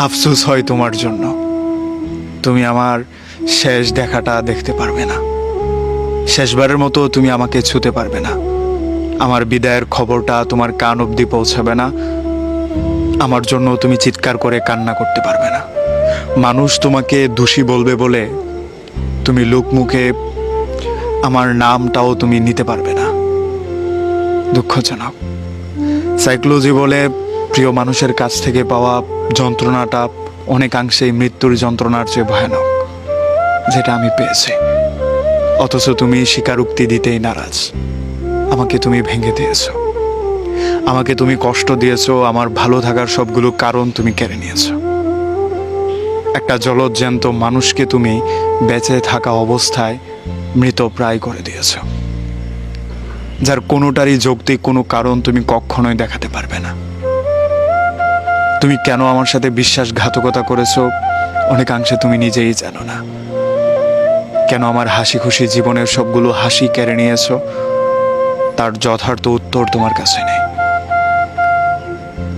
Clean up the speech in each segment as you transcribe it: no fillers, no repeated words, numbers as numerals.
আফসোস হয় তোমার জন্য। তুমি আমার শেষ দেখাটা দেখতে পারবে না, শেষবারের মতো তুমি আমাকে ছুতে পারবে না, আমার বিদায়ের খবরটা তোমার কান অবধি পৌঁছাবে না, আমার জন্য তুমি চিৎকার করে কান্না করতে পারবে না। মানুষ তোমাকে দোষী বলবে বলে তুমি লোকমুখে আমার নামটাও তুমি নিতে পারবে না। দুঃখজনক। সাইকোলজি বলে প্রিয় মানুষের কাছ থেকে পাওয়া যন্ত্রণাটা অনেকাংশেই মৃত্যুর যন্ত্রণার চেয়ে ভয়ানক, যেটা আমি পেয়েছি। অথচ তুমি স্বীকারোক্তি দিতেই নারাজ। আমাকে তুমি ভেঙে দিয়েছো, আমাকে তুমি কষ্ট দিয়েছো, আমার ভালো থাকার সবগুলো কারণ তুমি কেড়ে নিয়েছো। একটা জলজ্যান্ত মানুষকে তুমি বেঁচে থাকা অবস্থায় মৃত প্রায় করে দিয়েছো, যার কোনোটারই যৌক্তিক কোনো কারণ তুমি কখনোই দেখাতে পারবে না। তুমি কেন আমার সাথে বিশ্বাসঘাতকতা করেছো অনেকাংশে তুমি নিজেই জানো না। কেন আমার হাসি খুশি জীবনের সবগুলো হাসি কেড়ে নিয়েছো তার যথার্থ উত্তর তোমার কাছে নেই।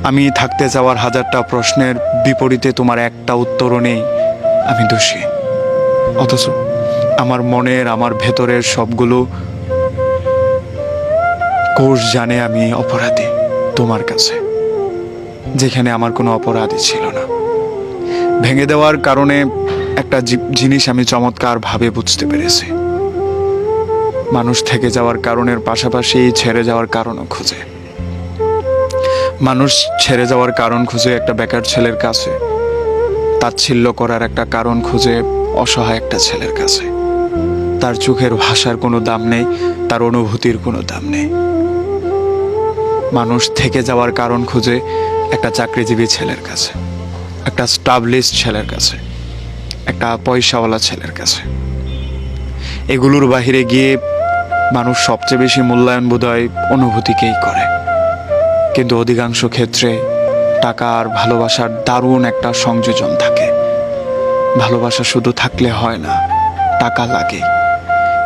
আমি থাকতে যাওয়ার হাজারটা প্রশ্নের বিপরীতে তোমার একটা উত্তরও নেই। আমি দোষী, অথচ আমার মনের, আমার ভেতরের সবগুলো কোষ জানে আমি অপরাধী তোমার কাছে, যেখানে আমার কোনো অপরাধই ছিল না। ভেঙে দেওয়ার কারণে একটা জিনিস আমি চমৎকারভাবে বুঝতে পেরেছি। মানুষ থেকে যাওয়ার কারণের পাশাপাশি ছেড়ে যাওয়ার কারণও খুঁজে। মানুষ ছেড়ে যাওয়ার কারণ খুঁজে একটা বেকার ছেলের কাছে, তাচ্ছিল্য করার একটা কারণ খুঁজে অসহায় একটা ছেলের কাছে। তার চোখের ভাষার কোনো দাম নেই, তার অনুভূতির কোনো দাম নেই। মানুষ থেকে যাওয়ার কারণ খুঁজে একটা চাকরিজীবী ছেলের কাছে, একটা স্টাবলিশড ছেলের কাছে, একটা পয়সাওয়ালা ছেলের কাছে। এগুলোর বাহিরে গিয়ে মানুষ সবচেয়ে বেশি মূল্যায়ন বোধহয় অনুভূতিকেই করে। কিন্তু অধিকাংশ ক্ষেত্রে টাকা আর ভালোবাসার দারুণ একটা সংযোজন থাকে। ভালোবাসা শুধু থাকলে হয় না, টাকা লাগে।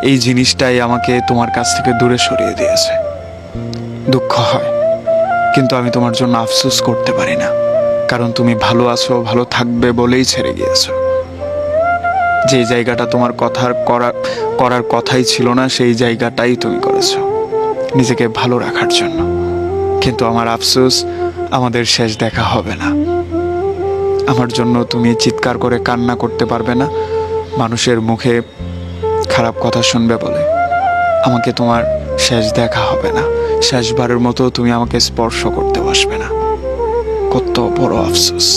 এই জিনিসটাই আমাকে তোমার কাছ থেকে দূরে সরিয়ে দিয়েছে। দুঃখ হয়, কিন্তু আমি তোমার জন্য আফসোস করতে পারি না, কারণ তুমি ভালো আছো, ভালো থাকবে বলেই ছেড়ে গিয়েছো। যে জায়গাটা তোমার করার কথাই ছিল না, সেই জায়গাটাই তুমি করেছো নিজেকে ভালো রাখার জন্য। কিন্তু আমার আফসোস, আমাদের শেষ দেখা হবে না। আমার জন্য তুমি চিৎকার করে কান্না করতে পারবে না, মানুষের মুখে খারাপ কথা শুনবে বলে। আমাকে তোমার শেষ দেখা হবে না, শেষবারের মতো তুমি আমাকে স্পর্শ করতে বসবে না। কত বড় আফসোস।